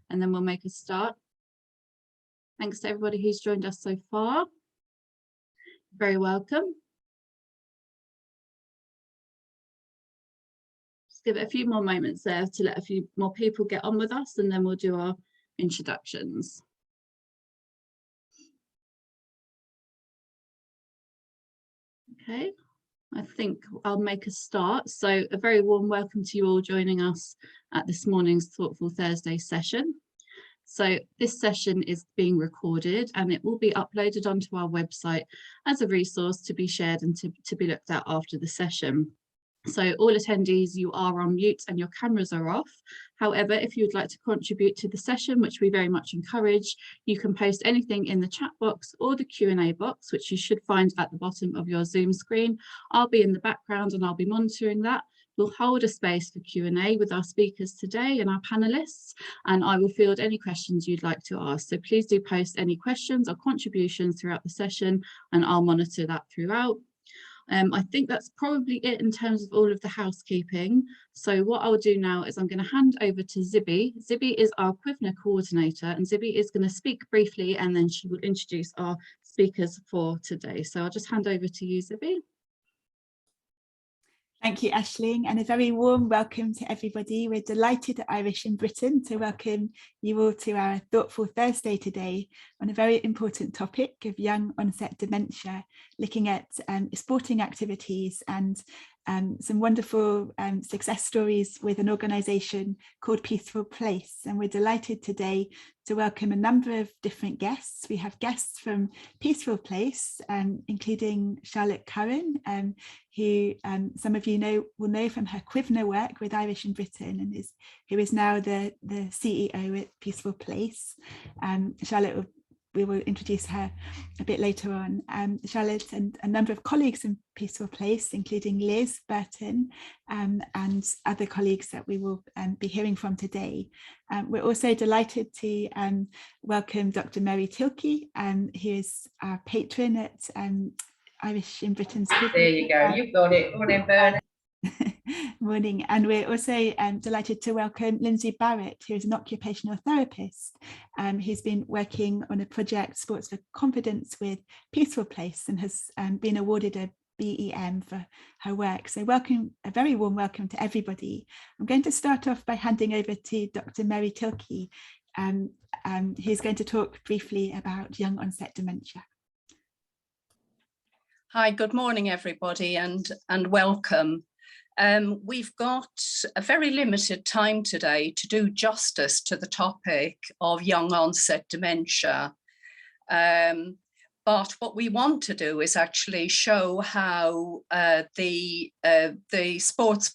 and then we'll make a start. Thanks to everybody who's joined us so far. Very welcome. Just give it a few more moments there to let a few more people get on with us, and then we'll do our introductions. Okay, I think I'll make a start. So a very warm welcome to you all joining us at this morning's Thoughtful Thursday session. So this session is being recorded and it will be uploaded onto our website as a resource to be shared and to be looked at after the session. So all attendees, you are on mute and your cameras are off. However, if you would like to contribute to the session, which we very much encourage, you can post anything in the chat box or the Q&A box, which you should find at the bottom of your Zoom screen. I'll be in the background and I'll be monitoring that. We'll hold a space for Q&A with our speakers today and our panelists, and I will field any questions you'd like to ask. So please do post any questions or contributions throughout the session and I'll monitor that throughout. I think that's probably it in terms of all of the housekeeping. So what I'll do now is I'm going to hand over to Zibby. Zibby is our Cuimhne coordinator, and Zibby is going to speak briefly and then she will introduce our speakers for today. So I'll just hand over to you, Zibby. Thank you, Aisling, and a very warm welcome to everybody. We're delighted at Irish in Britain to welcome you all to our Thoughtful Thursday today on a very important topic of young onset dementia, looking at sporting activities and some wonderful success stories with an organisation called Peaceful Place. And we're delighted today to welcome a number of different guests. We have guests from Peaceful Place, including Charlotte Curran, who some of you will know from her Cuimhne work with Irish in Britain, and who is now the CEO at Peaceful Place. Charlotte we will introduce her a bit later on. Charlotte and a number of colleagues in Peaceful Place, including Liz Burton and other colleagues that we will be hearing from today. We're also delighted to welcome Dr. Mary Tilkey, who is our patron at Irish in Britain's. There you go, you've got it. Morning, Bernard. Morning, and we're also delighted to welcome Lindsay Barrett, who is an occupational therapist who's been working on a project, Sports for Confidence, with Peaceful Place and has been awarded a BEM for her work. So welcome, a very warm welcome to everybody. I'm going to start off by handing over to Dr. Mary Tilkey, who's going to talk briefly about young onset dementia. Hi, good morning, everybody, and welcome. We've got a very limited time today to do justice to the topic of young onset dementia. But what we want to do is actually show how the sports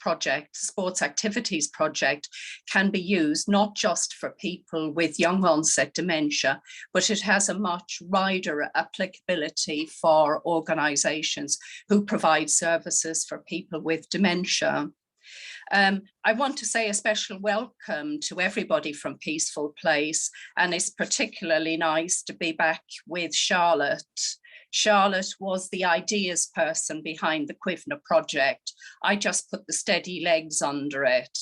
activities project can be used not just for people with young onset dementia, but it has a much wider applicability for organisations who provide services for people with dementia. I want to say a special welcome to everybody from Peaceful Place, and it's particularly nice to be back with Charlotte. Charlotte was the ideas person behind the Cuimhne project. I just put the steady legs under it.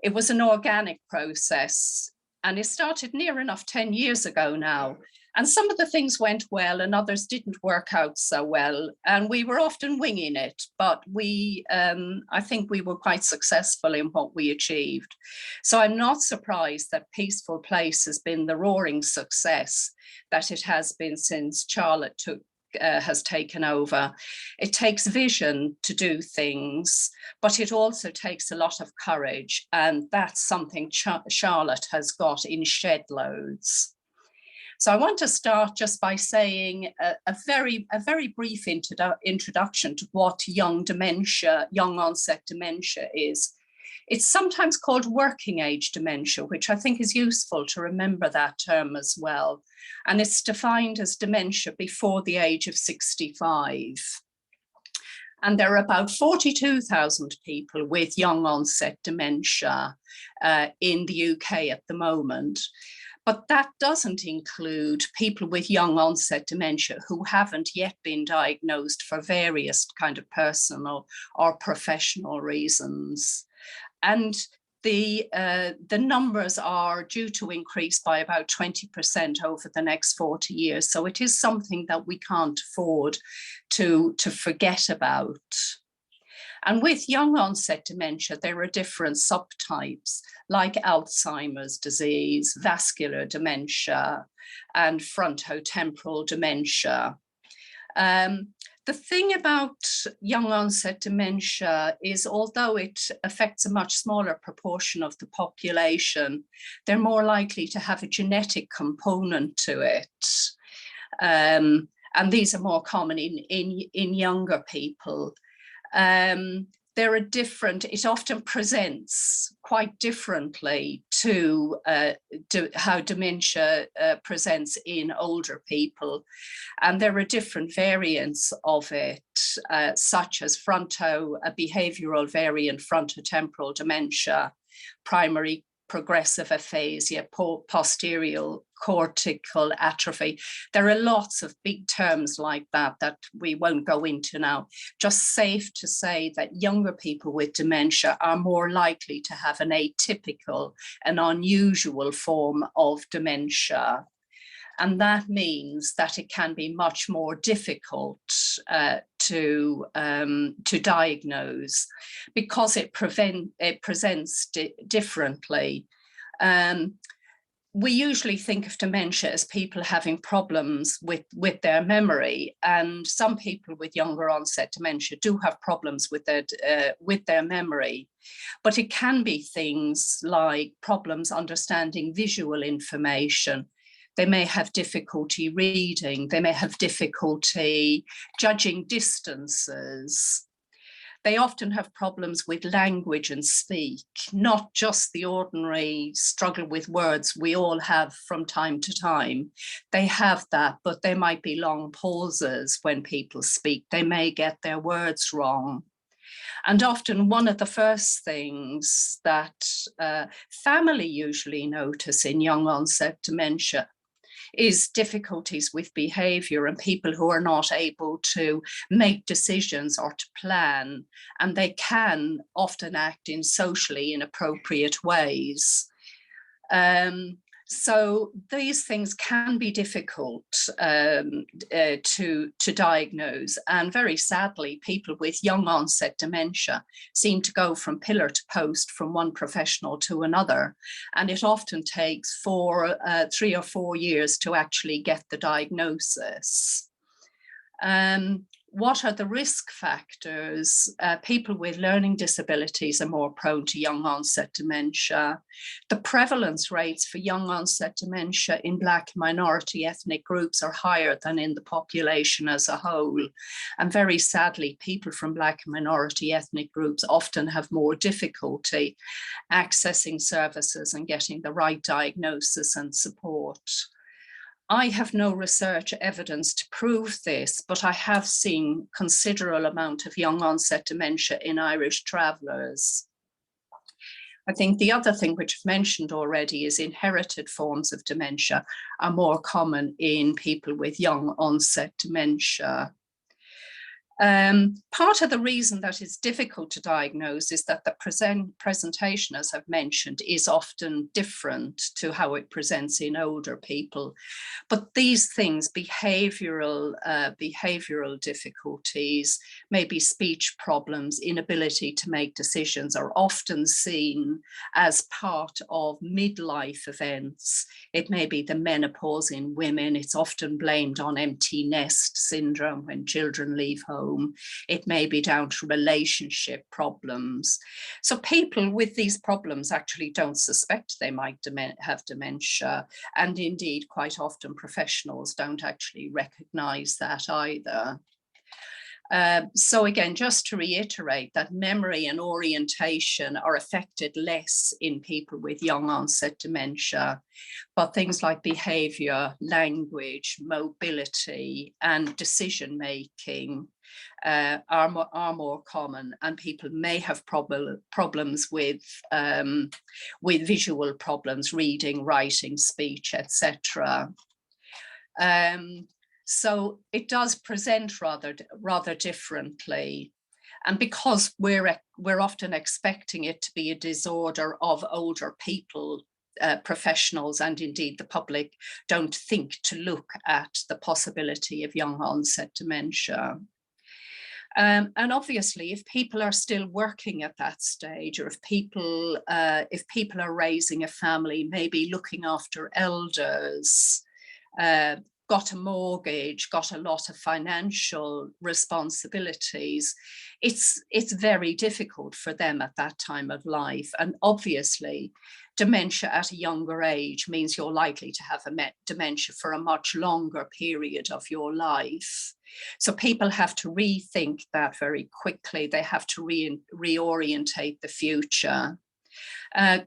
It was an organic process, and it started near enough 10 years ago now. And some of the things went well and others didn't work out so well. And we were often winging it, but I think we were quite successful in what we achieved. So I'm not surprised that Peaceful Place has been the roaring success that it has been since Charlotte has taken over. It takes vision to do things, but it also takes a lot of courage. And that's something Charlotte has got in shed loads. So I want to start just by saying a very brief introduction to what young onset dementia is. It's sometimes called working age dementia, which I think is useful to remember that term as well. And it's defined as dementia before the age of 65. And there are about 42,000 people with young onset dementia in the UK at the moment. But that doesn't include people with young onset dementia who haven't yet been diagnosed for various kind of personal or professional reasons. And the numbers are due to increase by about 20% over the next 40 years. So it is something that we can't afford to forget about. And with young onset dementia, there are different subtypes like Alzheimer's disease, vascular dementia, and frontotemporal dementia. The thing about young onset dementia is, although it affects a much smaller proportion of the population, they're more likely to have a genetic component to it. And these are more common in younger people. There are different, it often presents quite differently to how dementia presents in older people. And there are different variants of it, such as a behavioral variant, frontotemporal dementia, primary progressive aphasia, posterior cortical atrophy. There are lots of big terms like that that we won't go into now. Just safe to say that younger people with dementia are more likely to have an atypical, an unusual form of dementia. And that means that it can be much more difficult to diagnose because it presents differently. We usually think of dementia as people having problems with their memory, and some people with younger onset dementia do have problems with their memory, but it can be things like problems understanding visual information. They may have difficulty reading, they may have difficulty judging distances. They often have problems with language and speak, not just the ordinary struggle with words we all have from time to time. They have that, but there might be long pauses when people speak. They may get their words wrong. And often one of the first things that family usually notice in young onset dementia is difficulties with behavior and people who are not able to make decisions or to plan, and they can often act in socially inappropriate ways. So these things can be difficult to diagnose, and very sadly, people with young onset dementia seem to go from pillar to post from one professional to another, and it often takes 3 or 4 years to actually get the diagnosis. What are the risk factors? People with learning disabilities are more prone to young onset dementia. The prevalence rates for young onset dementia in Black minority ethnic groups are higher than in the population as a whole. And very sadly, people from Black minority ethnic groups often have more difficulty accessing services and getting the right diagnosis and support. I have no research evidence to prove this, but I have seen considerable amount of young onset dementia in Irish travellers. I think the other thing which I've mentioned already is inherited forms of dementia are more common in people with young onset dementia. Part of the reason that it's difficult to diagnose is that the presentation, as I've mentioned, is often different to how it presents in older people. But these things, behavioral difficulties, maybe speech problems, inability to make decisions, are often seen as part of midlife events. It may be the menopause in women. It's often blamed on empty nest syndrome when children leave home. It may be down to relationship problems. So people with these problems actually don't suspect they might have dementia. And indeed, quite often professionals don't actually recognize that either. So again, just to reiterate that memory and orientation are affected less in people with young onset dementia, but things like behavior, language, mobility, and decision making are more common, and people may have problems with visual problems, reading, writing, speech, etc. So it does present rather differently. And because we're often expecting it to be a disorder of older people, professionals and indeed the public don't think to look at the possibility of young onset dementia. And obviously, if people are still working at that stage, or if people are raising a family, maybe looking after elders, got a mortgage, got a lot of financial responsibilities, it's very difficult for them at that time of life. And obviously, dementia at a younger age means you're likely to have dementia for a much longer period of your life. So people have to rethink that very quickly. They have to reorientate the future.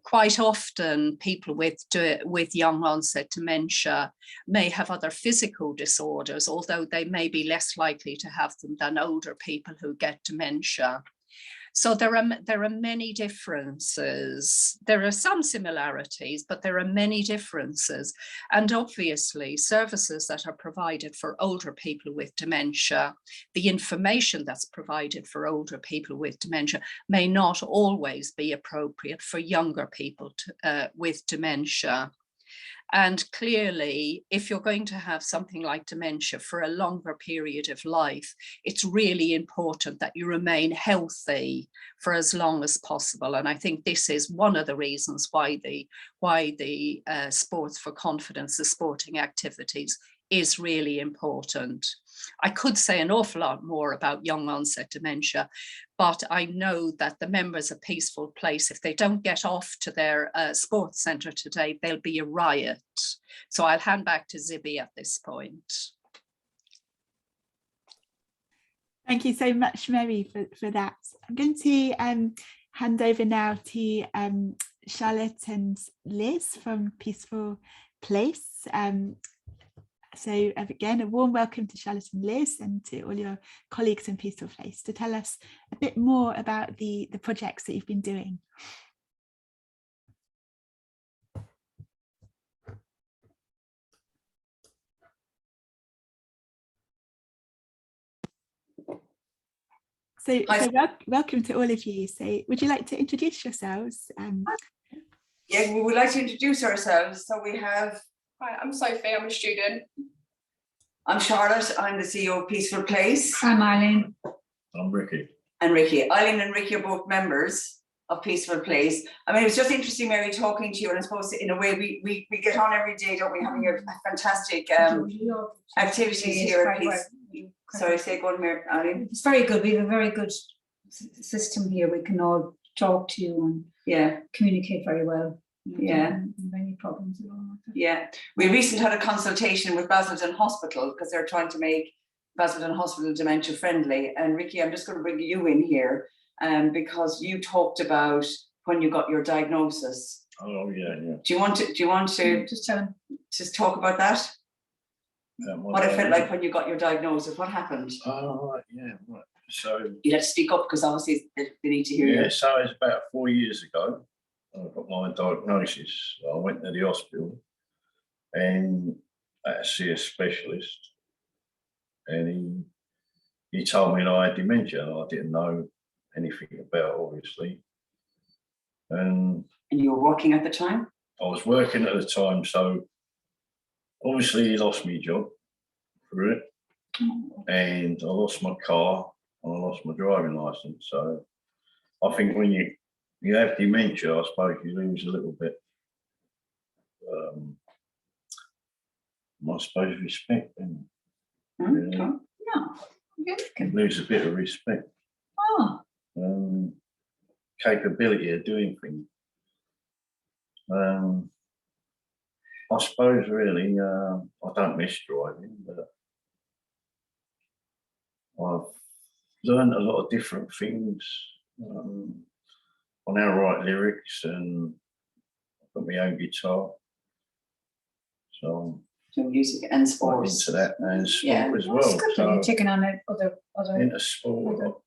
Quite often, people with young onset dementia may have other physical disorders, although they may be less likely to have them than older people who get dementia. So there are many differences. There are some similarities, but there are many differences. And obviously, services that are provided for older people with dementia, the information that's provided for older people with dementia may not always be appropriate for younger people with dementia. And clearly, if you're going to have something like dementia for a longer period of life, it's really important that you remain healthy for as long as possible. And I think this is one of the reasons why the sports for confidence, the sporting activities, is really important. I could say an awful lot more about young onset dementia, but I know that the members of Peaceful Place, if they don't get off to their sports centre today, there'll be a riot. So I'll hand back to Zibby at this point. Thank you so much, Mary, for that. I'm going to hand over now to Charlotte and Liz from Peaceful Place. So again, a warm welcome to Charlotte and Liz and to all your colleagues in Peaceful Place to tell us a bit more about the projects that you've been doing. So welcome to all of you. So would you like to introduce yourselves? Yeah, we would like to introduce ourselves. So we have... Hi, I'm Sophie, I'm a student. I'm Charlotte, I'm the CEO of Peaceful Place. I'm Eileen. I'm Ricky. And Ricky. Eileen and Ricky are both members of Peaceful Place. I mean, it was just interesting, Mary, talking to you, and I suppose in a way we get on every day, don't we, having a fantastic activities here at Peace. Sorry, say go on, Mary, Eileen. It's very good. We have a very good system here. We can all talk to you and communicate very well. Yeah. Many problems at all. Yeah. We recently had a consultation with Basildon Hospital because they're trying to make Basildon Hospital dementia friendly. And Ricky, I'm just going to bring you in here because you talked about when you got your diagnosis. Oh yeah, yeah. Do you want to just tell him. Just talk about that? What it felt like when you got your diagnosis? What happened? Oh right, yeah, right. So you have to speak up because obviously they need to hear you. Yeah, so it's about 4 years ago. I got my diagnosis. I went to the hospital and I had to see a specialist, and he told me that I had dementia, and I didn't know anything about it, obviously. And you were working at the time? I was working at the time, so obviously he lost my job for it, and I lost my car and I lost my driving license. So I think when you have dementia, I suppose you lose a little bit, I suppose, respect. And you lose a bit of respect. Capability of doing things. I suppose really, I don't miss driving, but I've learned a lot of different things. I now write lyrics and I've got my own guitar. So music and sports. Into that and sport as well. So you're taking on other into sport,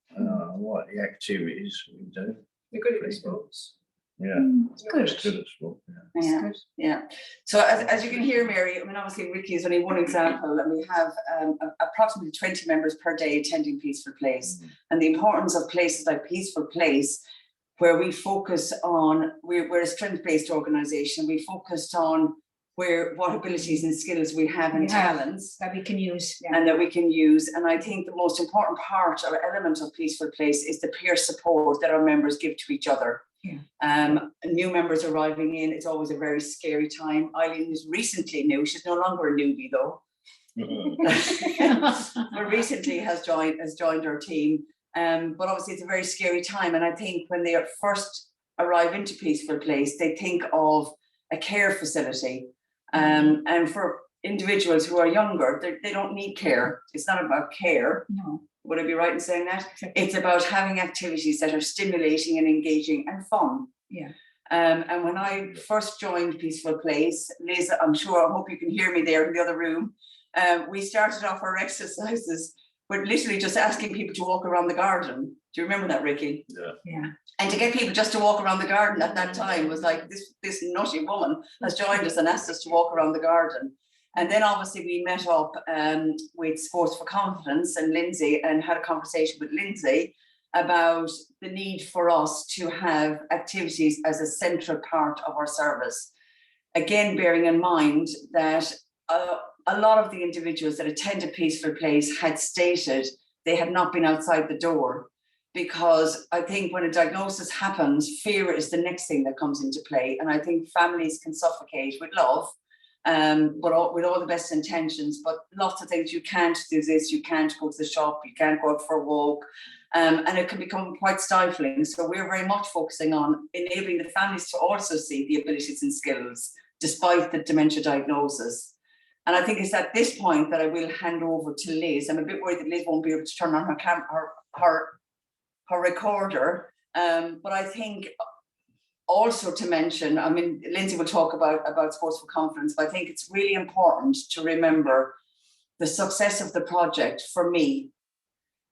what the activities we do. You're good at sports. Yeah, It's good. it's good at sport. Yeah. Yeah. Good. Yeah. So as you can hear, Mary, I mean, obviously Ricky is only one example, and we have approximately 20 members per day attending Peaceful Place. And the importance of places like Peaceful Place, where we focus on, we're a strength-based organisation, we focused on what abilities and skills we have and talents that we can use. and that we can use. And I think the most important part or element of Peaceful Place is the peer support that our members give to each other. Yeah. New members arriving in, it's always a very scary time. Eileen is recently new, she's no longer a newbie though, but recently has joined our team. But obviously it's a very scary time, and I think when they first arrive into Peaceful Place, they think of a care facility. And for individuals who are younger, they don't need care. It's not about care. No. Would I be right in saying that? It's about having activities that are stimulating and engaging and fun. Yeah. And when I first joined Peaceful Place, Liz, I hope you can hear me there in the other room. We started off our exercises with literally just asking people to walk around the garden. Do you remember that, Ricky? Yeah. Yeah. And to get people just to walk around the garden at that time was like, this nutty woman has joined us and asked us to walk around the garden. And then obviously we met up with Sports for Confidence and Lindsay, and had a conversation with Lindsay about the need for us to have activities as a central part of our service. Again, bearing in mind that a lot of the individuals that attended Peaceful Place had stated they had not been outside the door, because I think when a diagnosis happens, fear is the next thing that comes into play. And I think families can suffocate with love, but with all the best intentions, but lots of things. You can't do this, you can't go to the shop, you can't go out for a walk, and it can become quite stifling. So we're very much focusing on enabling the families to also see the abilities and skills despite the dementia diagnosis. And I think it's at this point that I will hand over to Liz. I'm a bit worried that Liz won't be able to turn on her recorder, but I think also to mention, I mean, Lindsay will talk about Sports for Confidence, but I think it's really important to remember the success of the project for me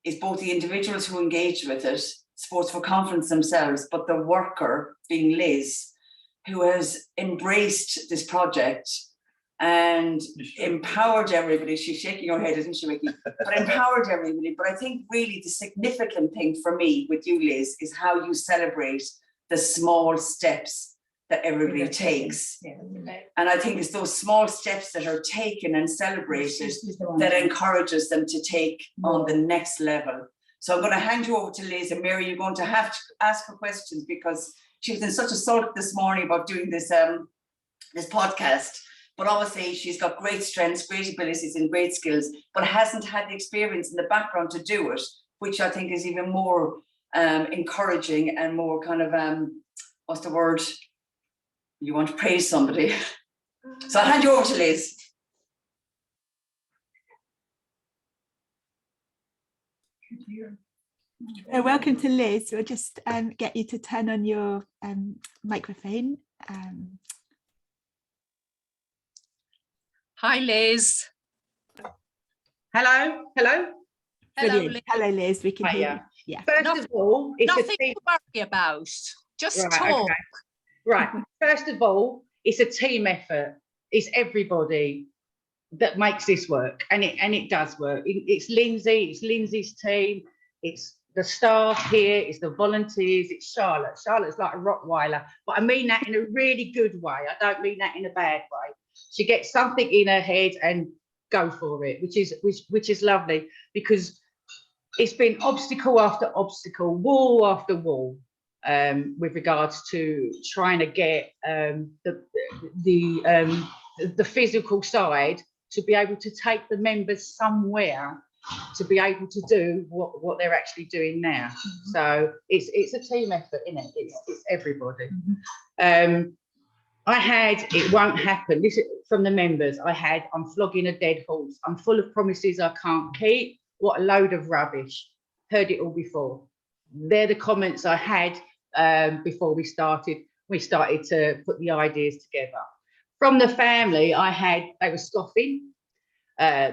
is both the individuals who engage with it, Sports for Confidence themselves, but the worker being Liz, who has embraced this project and empowered everybody. She's shaking her head, isn't she, Ricky? But empowered everybody. But I think really the significant thing for me with you, Liz, is how you celebrate the small steps that everybody takes. Yeah. And I think it's those small steps that are taken and celebrated that encourages them to take on the next level. So I'm going to hand you over to Liz, and Mary, you're going to have to ask her questions because she was in such a sulk this morning about doing this this podcast. But obviously she's got great strengths, great abilities and great skills, but hasn't had the experience in the background to do it, which I think is even more encouraging and more kind of, what's the word? You want to praise somebody. So I'll hand you over to Liz. Welcome to Liz. We'll just get you to turn on your microphone. Hi, Liz. Hello. Brilliant. Liz. Hello, Liz. We can hear you. Hiya. Yeah. First of all, it's a Nothing team. to worry about. Just Right, talk. okay. Right. First of all, it's a team effort. It's everybody that makes this work, and it does work. It's Lindsay. It's Lindsay's team. It's the staff here. It's the volunteers. It's Charlotte. Charlotte's like a Rottweiler, but I mean that in a really good way. I don't mean that in a bad way. She gets something in her head and go for it, which is lovely, because it's been obstacle after obstacle, wall after wall, with regards to trying to get the physical side to be able to take the members somewhere to be able to do what they're actually doing now. So it's a team effort, isn't it? It's everybody. It won't happen. This is from the members. I'm flogging a dead horse. I'm full of promises I can't keep. What a load of rubbish. Heard it all before. They're the comments I had before we started. We started to put the ideas together. From the family, they were scoffing,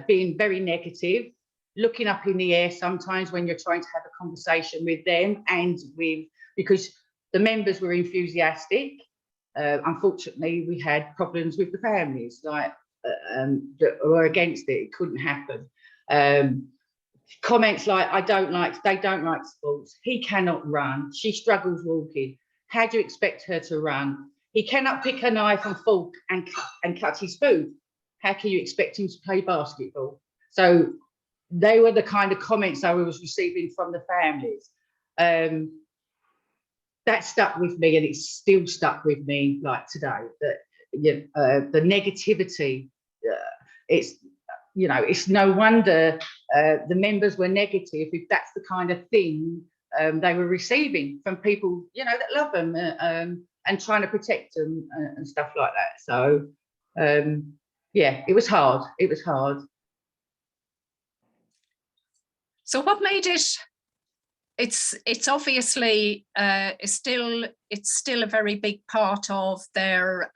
being very negative, looking up in the air sometimes when you're trying to have a conversation with them, and because The members were enthusiastic. Unfortunately, we had problems with the families, like that were against it. It couldn't happen. Comments like, they don't like sports. He cannot run. She struggles walking. How do you expect her to run? He cannot pick a knife and fork and cut his food. How can you expect him to play basketball? So they were the kind of comments I was receiving from the families. That stuck with me, and it's still stuck with me like today. That the negativity, it's no wonder the members were negative if that's the kind of thing they were receiving from people that love them and trying to protect them and stuff like that. So yeah, it was hard. It was hard. So what made it? It's obviously it's still a very big part of their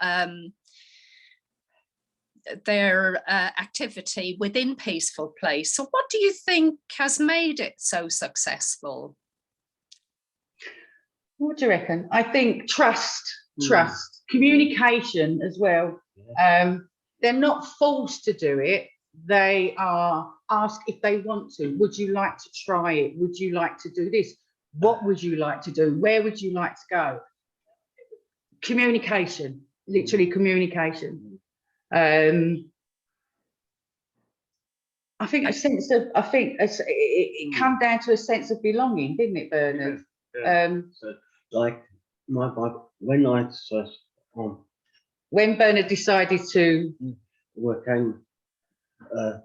activity within Peaceful Place. So what do you think has made it so successful? What do you reckon? I think trust, communication as well. They're not forced to do it. They are asked if they want to. Would you like to try it? Would you like to do this? What would you like to do? Where would you like to go? Communication, literally communication. I think it come down to a sense of belonging, didn't it, Bernard? So, like when Bernard decided to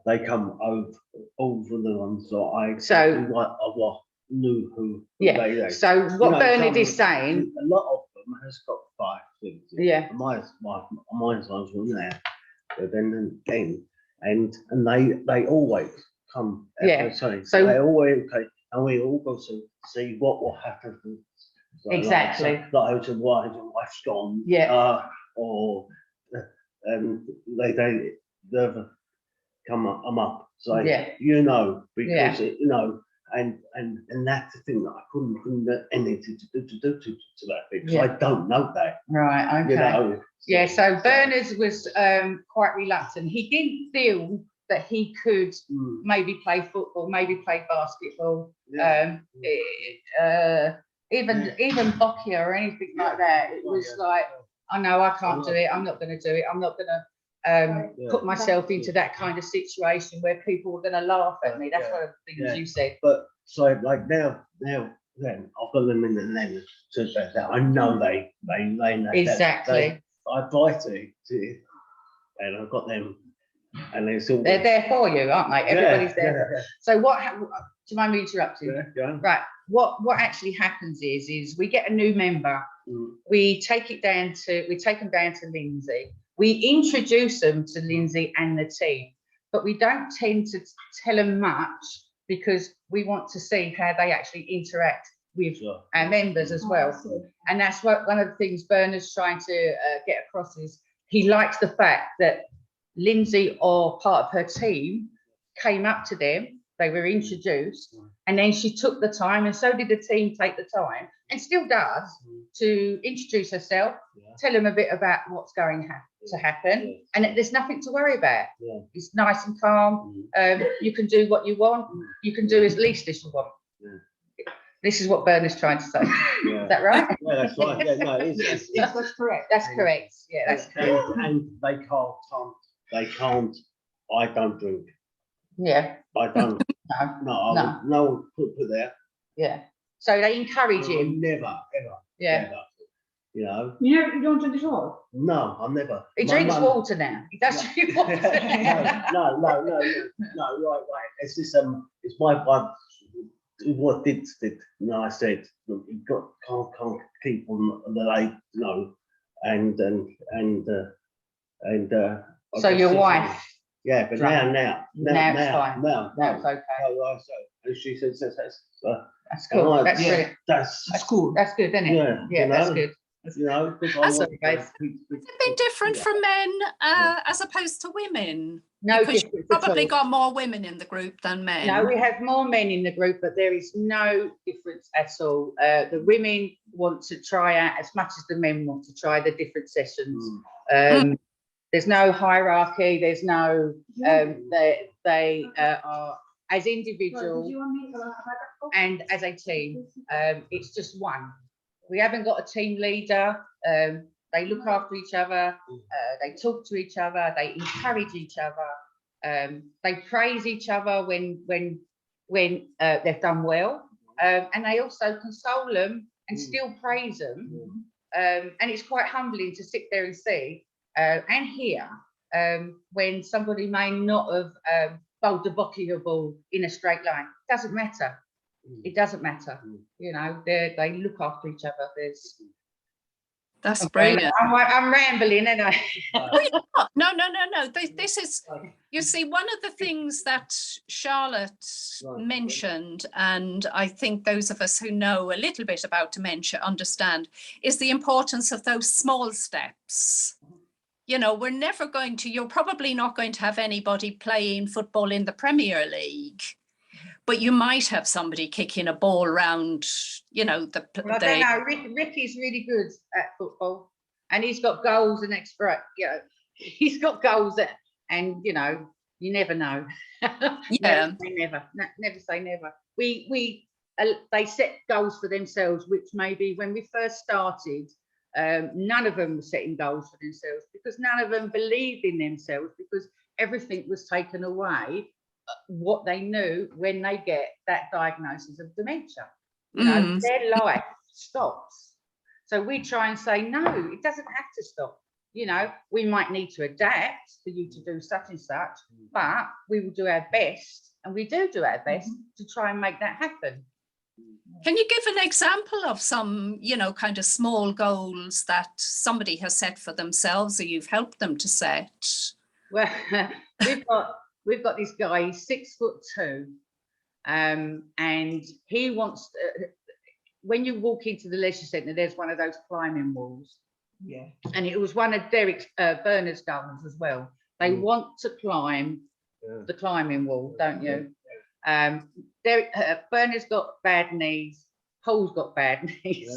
they come over the ones that I knew who they were. So what Bernard is saying, a lot of them has got 5 things. Yeah. Mine's on there, but then and they always come. Yeah. So they always and we all go to see what will happen. Exactly. Like a wife's gone. Yeah. Or they come up. So yeah. Because and that's the thing that I couldn't get anything to do to that because I don't know that. Right. Okay. Yeah. So Bernard was quite reluctant. He didn't feel that he could maybe play football, maybe play basketball, even hockey or anything like that. It was like, I know I can't do it. I'm not going to do it. I'm not going to put myself into that kind of situation where people were going to laugh at me. That's one of the things you said. But so like now then I've got them in the name so that I know they exactly. I fight it and I've got them. And they're there for you, aren't they? Everybody's there. Yeah. So do you mind me interrupting? Yeah. Right. What actually happens is we get a new member. We take them down to Lindsay. We introduce them to Lindsay and the team, but we don't tend to tell them much because we want to see how they actually interact with our members as well. And that's what one of the things Bernard's trying to get across is he likes the fact that Lindsay or part of her team came up to them, they were introduced, and then she took the time, and so did the team take the time, and still does, to introduce herself, tell them a bit about what's going to happen, and there's nothing to worry about. It's nice and calm. You can do what you want. You can do as least as you want. This is what Bernard's trying to say. Is that right? Yeah, that's right. Yeah, no, that's correct. That's correct. Yeah, that's correct. And they can't. I don't drink. Yeah. I don't. No. Put there. Yeah. So they encourage him. Never, ever. Yeah. Never. You know. You don't drink at all? No, I'm never. He drinks water now. He does drink water. No. Right. It's just it's my one. What did I said? Look, you can't keep on the late, and so your wife. Yeah, but now it's fine. Now it's okay. And she says that's cool. That's great. That's cool. That's good, isn't it? Yeah, that's good. Has it been different from men as opposed to women? No, because you've probably got more women in the group than men. No, we have more men in the group, but there is no difference at all. The women want to try out as much as the men want to try the different sessions. There's no hierarchy. There's no they are as individual and as a team. It's just one. We haven't got a team leader. They look after each other. They talk to each other. They encourage each other. They praise each other when they've done well, and they also console them and still praise them. And it's quite humbling to sit there and see and hear when somebody may not have bowled the bocce ball in a straight line. Doesn't matter. It doesn't matter. You know, they look after each other. That's brilliant. I'm rambling, aren't I? No. This is, you see, one of the things that Charlotte mentioned, and I think those of us who know a little bit about dementia understand, is the importance of those small steps. You know, we're never going to, you're probably not going to have anybody playing football in the Premier League, but you might have somebody kicking a ball around, you know, I don't know. Ricky's really good at football, and he's got goals and you know, he's got goals and you know, you never know. Yeah. Never say never. They set goals for themselves, which maybe when we first started, none of them were setting goals for themselves because none of them believed in themselves because everything was taken away. What they knew when they get that diagnosis of dementia, you know, their life stops. So we try and say, no, it doesn't have to stop. You know, we might need to adapt for you to do such and such, but we will do our best, and we do our best to try and make that happen. Can you give an example of some, you know, kind of small goals that somebody has set for themselves or you've helped them to set? Well, we've got this guy, he's 6'2", and he wants to, when you walk into the leisure centre, there's one of those climbing walls. Yeah. And it was one of Bernard's goals as well. They want to climb the climbing wall, don't you? Bernard's got bad knees, Paul's got bad knees,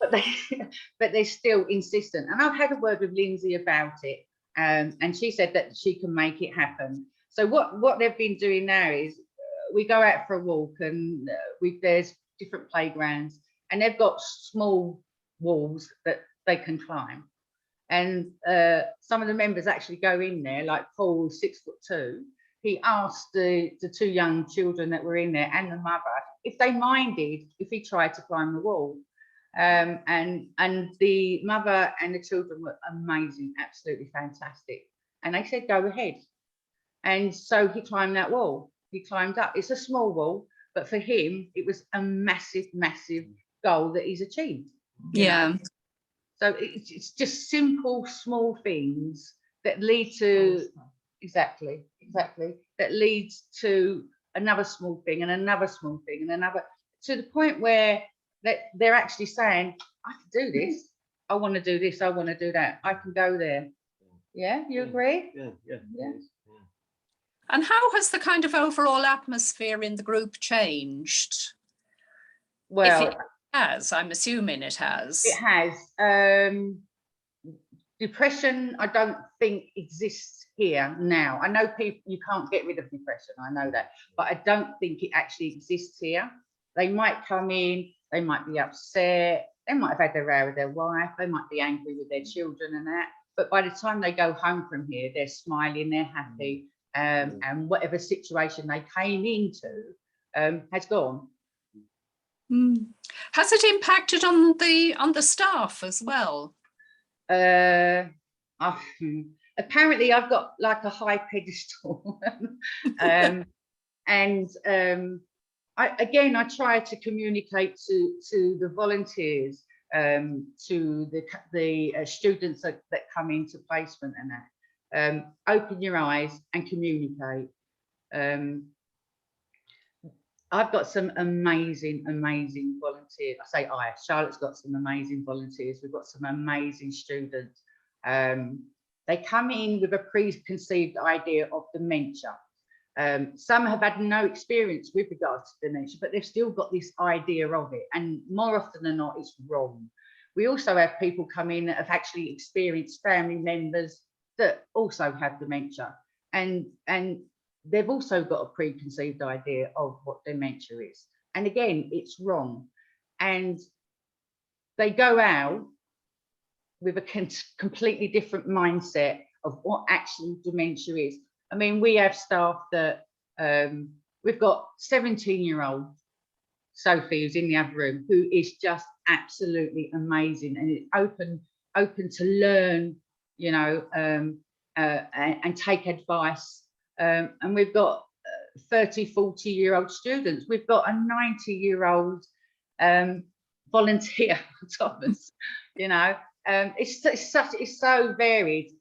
but they're still insistent. And I've had a word with Lindsay about it. And she said that she can make it happen. So what they've been doing now is we go out for a walk and there's different playgrounds and they've got small walls that they can climb. And some of the members actually go in there, like Paul, 6'2". He asked the two young children that were in there and the mother if they minded if he tried to climb the wall. And the mother and the children were amazing, absolutely fantastic. And they said, go ahead. And so he climbed that wall. He climbed up. It's a small wall, but for him, it was a massive, massive goal that he's achieved. Yeah. You know? So it's just simple, small things that lead to, exactly, that leads to another small thing and another small thing and another, to the point where they're actually saying, I can do this. I want to do this. I want to do that. I can go there. Yeah, you agree? Yeah. And how has the kind of overall atmosphere in the group changed? Well, if it has, I'm assuming it has. It has. Depression, I don't think exists here now. I know people, you can't get rid of depression. I know that, but I don't think it actually exists here. They might come in, they might be upset, they might have had their row with their wife, they might be angry with their children and that. But by the time they go home from here, they're smiling, they're happy, and whatever situation they came into has gone. Has it impacted on the staff as well? Apparently I've got like a high pedestal. I try to communicate to the volunteers, to the students that come into placement and that, open your eyes and communicate. I've got some amazing volunteers. I say Charlotte's got some amazing volunteers. We've got some amazing students. They come in with a preconceived idea of dementia. Some have had no experience with regards to dementia, but they've still got this idea of it. And more often than not, it's wrong. We also have people come in that have actually experienced family members that also have dementia. And they've also got a preconceived idea of what dementia is. And again, it's wrong. And they go out with a completely different mindset of what actually dementia is. I mean, we have staff that, we've got 17-year-old Sophie, who's in the other room, who is just absolutely amazing and is open to learn, you know, and take advice. And we've got 30, 40-year-old students. We've got a 90-year-old volunteer on top of us, you know. It's so varied.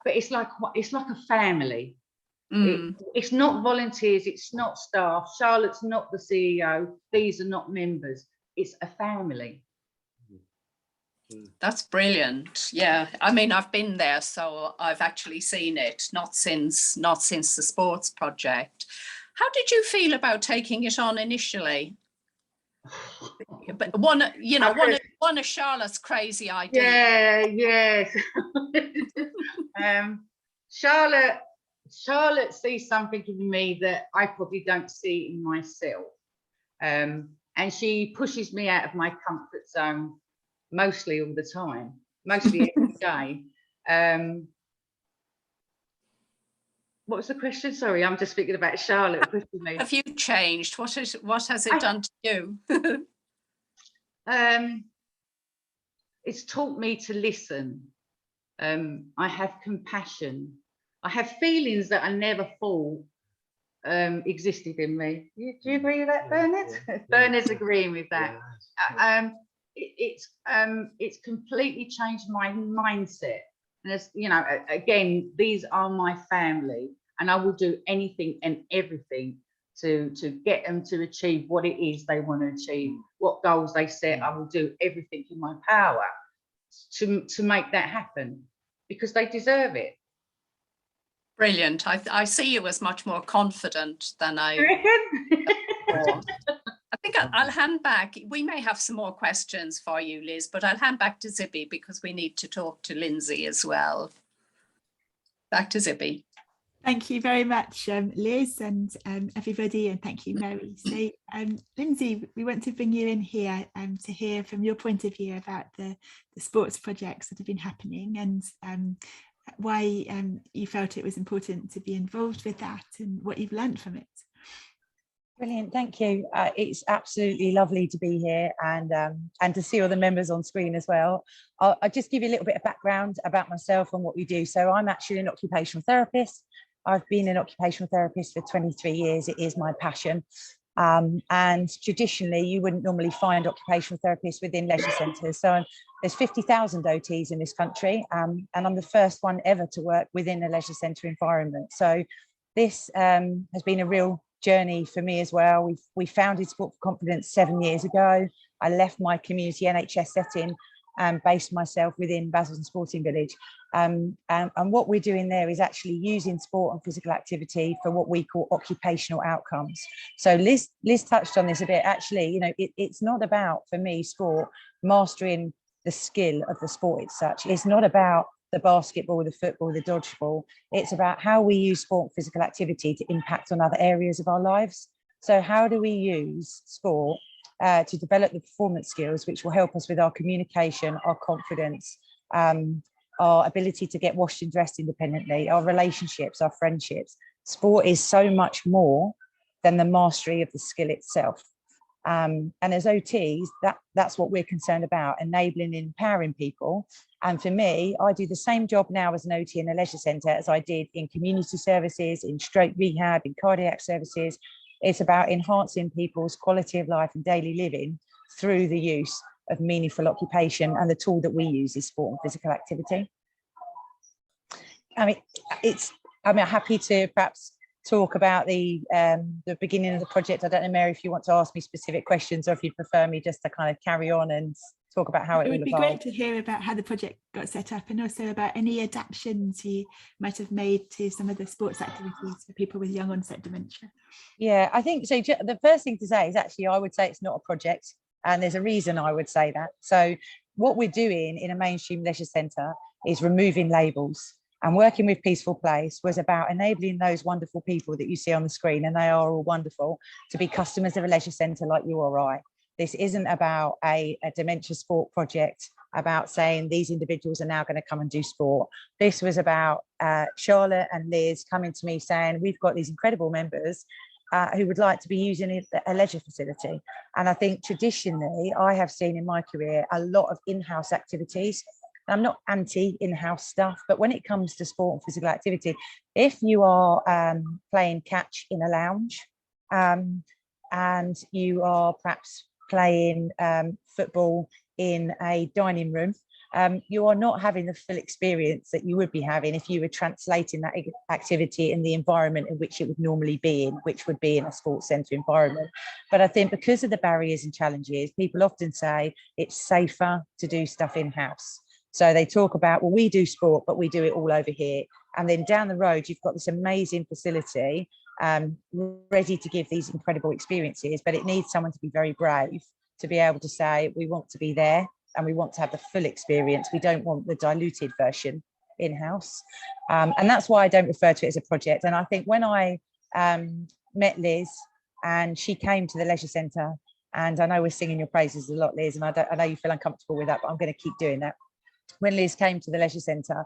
But it's like a family. It's not volunteers, it's not staff. Charlotte's not the CEO. These are not members. It's a family. That's brilliant. Yeah, I mean, I've been there, so I've actually seen it. Not since the sports project. How did you feel about taking it on initially? But one of Charlotte's crazy ideas. Yeah, yes. Charlotte sees something in me that I probably don't see in myself. And she pushes me out of my comfort zone mostly all the time, mostly every day. What was the question? Sorry, I'm just thinking about Charlotte pushing me. Have you changed? What has it done to you? It's taught me to listen. I have compassion. I have feelings that I never thought existed in me. Do you agree with that, Bernard? Yeah. Bernard's agreeing with that. Yeah. It's completely changed my mindset. And as you know, again, these are my family, and I will do anything and everything to get them to achieve what it is they want to achieve, what goals they set. I will do everything in my power to make that happen, because they deserve it. Brilliant. I see you as much more confident than I thought. I think I'll hand back. We may have some more questions for you, Liz, but I'll hand back to Zibby because we need to talk to Lindsay as well. Back to Zibby. Thank you very much, Liz, and everybody, and thank you, Mary. So, Lindsay, we want to bring you in here to hear from your point of view about the sports projects that have been happening, and why you felt it was important to be involved with that and what you've learned from it. Brilliant, thank you. It's absolutely lovely to be here and to see all the members on screen as well. I'll just give you a little bit of background about myself and what we do. So I'm actually an occupational therapist. I've been an occupational therapist for 23 years. It is my passion. And traditionally, you wouldn't normally find occupational therapists within leisure centres. So there's 50,000 OTs in this country, and I'm the first one ever to work within a leisure centre environment. So this has been a real journey for me as well. We founded Sport for Confidence 7 years ago. I left my community NHS setting and based myself within Basildon Sporting Village. And what we're doing there is actually using sport and physical activity for what we call occupational outcomes. So Liz touched on this a bit. Actually, you know, it's not about, for me, sport, mastering the skill of the sport as such. It's not about the basketball, the football, the dodgeball. It's about how we use sport and physical activity to impact on other areas of our lives. So how do we use sport to develop the performance skills which will help us with our communication, our confidence, our ability to get washed and dressed independently, our relationships, our friendships. Sport is so much more than the mastery of the skill itself. And as OTs, that's what we're concerned about, enabling and empowering people. And for me, I do the same job now as an OT in a leisure centre as I did in community services, in stroke rehab, in cardiac services. It's about enhancing people's quality of life and daily living through the use of meaningful occupation, and the tool that we use is sport and physical activity. I mean, I'm happy to perhaps talk about the beginning of the project. I don't know, Mary, if you want to ask me specific questions or if you'd prefer me just to kind of carry on and talk about how it It all would be evolved. great to hear about how the project got set up, and also about any adaptations you might have made to some of the sports activities for people with young onset dementia. Yeah, I think so. The first thing to say is actually, I would say it's not a project, and there's a reason I would say that. So what we're doing in a mainstream leisure centre is removing labels, and working with Peaceful Place was about enabling those wonderful people that you see on the screen, and they are all wonderful, to be customers of a leisure centre like you or I. This isn't about a dementia sport project, about saying these individuals are now going to come and do sport. This was about Charlotte and Liz coming to me saying, we've got these incredible members who would like to be using a leisure facility. And I think traditionally, I have seen in my career a lot of in-house activities. I'm not anti in-house stuff, but when it comes to sport and physical activity, if you are playing catch in a lounge and you are perhaps playing football in a dining room, you are not having the full experience that you would be having if you were translating that activity in the environment in which it would normally be in, which would be in a sports centre environment. But I think because of the barriers and challenges, people often say it's safer to do stuff in-house. So they talk about, well, we do sport, but we do it all over here. And then down the road, you've got this amazing facility ready to give these incredible experiences, but it needs someone to be very brave to be able to say, we want to be there and we want to have the full experience. We don't want the diluted version in-house. And that's why I don't refer to it as a project. And I think when I met Liz and she came to the leisure centre, and I know we're singing your praises a lot, Liz, and I know you feel uncomfortable with that, but I'm going to keep doing that. When Liz came to the leisure centre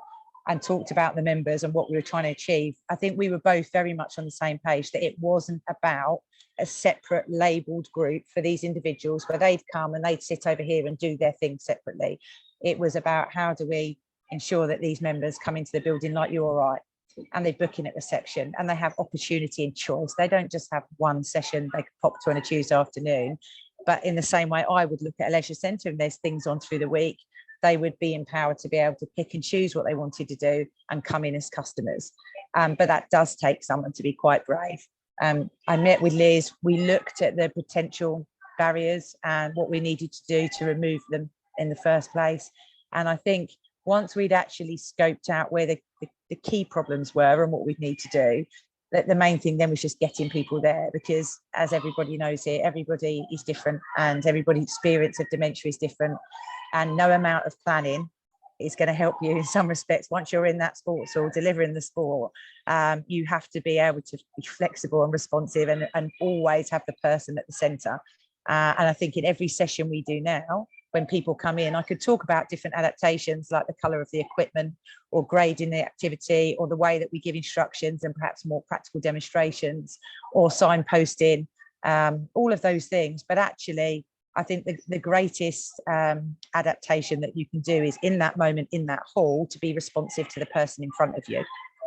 and talked about the members and what we were trying to achieve, I think we were both very much on the same page, that it wasn't about a separate labelled group for these individuals where they'd come and they'd sit over here and do their thing separately. It was about, how do we ensure that these members come into the building like you or I, and they book in at reception and they have opportunity and choice. They don't just have one session they could pop to on a Tuesday afternoon, but in the same way I would look at a leisure centre and there's things on through the week, they would be empowered to be able to pick and choose what they wanted to do and come in as customers. But that does take someone to be quite brave. I met with Liz, we looked at the potential barriers and what we needed to do to remove them in the first place. And I think once we'd actually scoped out where the key problems were and what we'd need to do, that the main thing then was just getting people there, because as everybody knows here, everybody is different and everybody's experience of dementia is different. And no amount of planning is going to help you in some respects. Once you're in that sports or delivering the sport, you have to be able to be flexible and responsive and always have the person at the centre. And I think in every session we do now, when people come in, I could talk about different adaptations like the colour of the equipment or grading the activity or the way that we give instructions and perhaps more practical demonstrations or signposting, all of those things. But actually, I think the greatest adaptation that you can do is in that moment, in that hall, to be responsive to the person in front of you,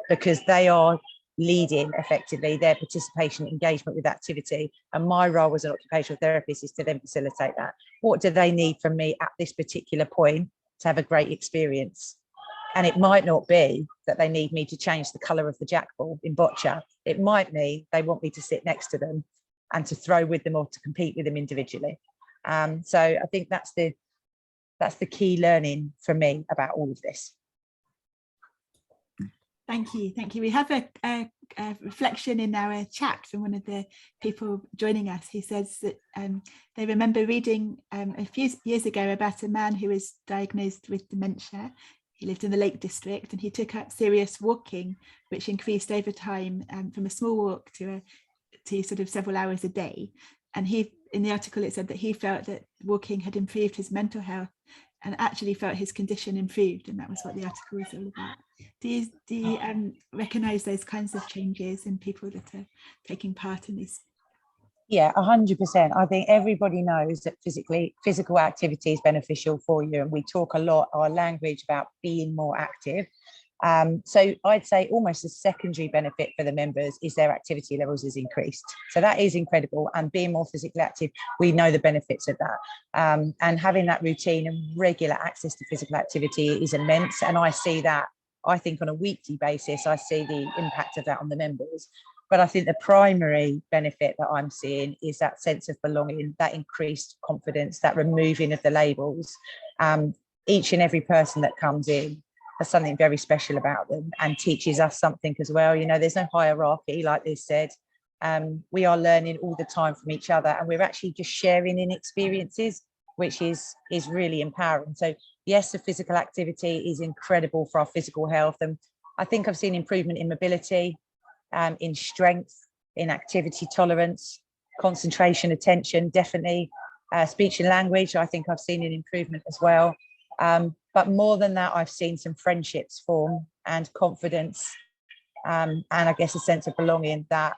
because they are leading effectively their participation, engagement with activity. And my role as an occupational therapist is to then facilitate that. What do they need from me at this particular point to have a great experience? And it might not be that they need me to change the colour of the jackball in boccia. It might mean they want me to sit next to them and to throw with them or to compete with them individually. So I think that's the key learning for me about all of this. Thank you. We have a reflection in our chat from one of the people joining us. He says that they remember reading a few years ago about a man who was diagnosed with dementia. He lived in the Lake District and he took up serious walking, which increased over time from a small walk to sort of several hours a day. And in the article, it said that he felt that walking had improved his mental health and actually felt his condition improved. And that was what the article was all about. Do you recognise those kinds of changes in people that are taking part in this? Yeah, 100%. I think everybody knows that physical activity is beneficial for you. And we talk a lot, our language, about being more active. So I'd say almost a secondary benefit for the members is their activity levels is increased. So that is incredible. And being more physically active, we know the benefits of that. And having that routine and regular access to physical activity is immense. And I see that, I think on a weekly basis, I see the impact of that on the members. But I think the primary benefit that I'm seeing is that sense of belonging, that increased confidence, that removing of the labels. Each and every person that comes in has something very special about them and teaches us something as well. You know, there's no hierarchy, like Liz said. We are learning all the time from each other, and we're actually just sharing in experiences, which is really empowering. So yes, the physical activity is incredible for our physical health. And I think I've seen improvement in mobility, in strength, in activity tolerance, concentration, attention, definitely. Speech and language, I think I've seen an improvement as well. But more than that, I've seen some friendships form and confidence, and I guess a sense of belonging that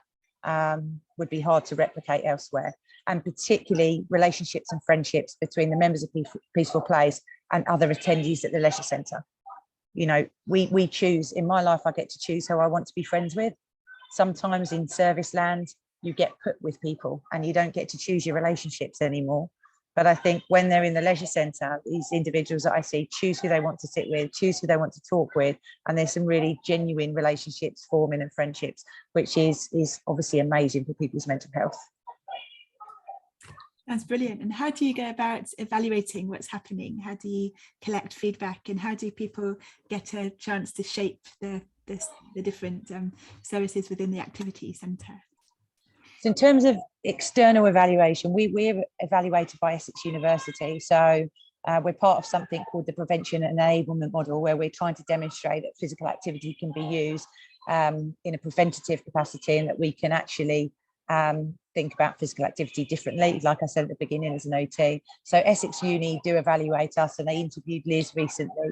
would be hard to replicate elsewhere. And particularly relationships and friendships between the members of Peaceful Place and other attendees at the leisure centre. You know, we choose, in my life, I get to choose who I want to be friends with. Sometimes in service land, you get put with people and you don't get to choose your relationships anymore. But I think when they're in the leisure centre, these individuals that I see choose who they want to sit with, choose who they want to talk with. And there's some really genuine relationships forming and friendships, which is obviously amazing for people's mental health. That's brilliant. And how do you go about evaluating what's happening? How do you collect feedback, and how do people get a chance to shape the different services within the activity centre? So in terms of external evaluation, we're evaluated by Essex University. So we're part of something called the Prevention and Enablement Model, where we're trying to demonstrate that physical activity can be used in a preventative capacity, and that we can actually think about physical activity differently, like I said at the beginning, as an OT. So Essex Uni do evaluate us, and they interviewed Liz recently.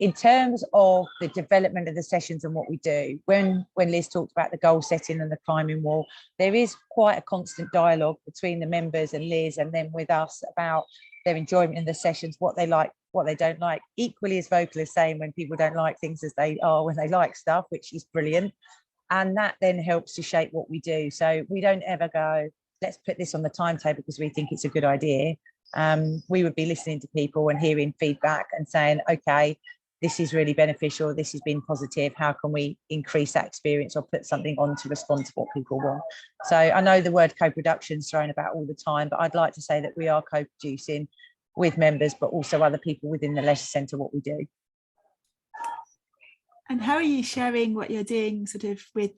In terms of the development of the sessions and what we do, when Liz talked about the goal setting and the climbing wall, there is quite a constant dialogue between the members and Liz, and then with us, about their enjoyment in the sessions, what they like, what they don't like. Equally as vocal as saying when people don't like things as they are when they like stuff, which is brilliant. And that then helps to shape what we do. So we don't ever go, let's put this on the timetable because we think it's a good idea. We would be listening to people and hearing feedback and saying, okay, this is really beneficial, this has been positive, how can we increase that experience or put something on to respond to what people want? So I know the word co-production is thrown about all the time, but I'd like to say that we are co-producing with members, but also other people within the leisure centre, what we do. And how are you sharing what you're doing with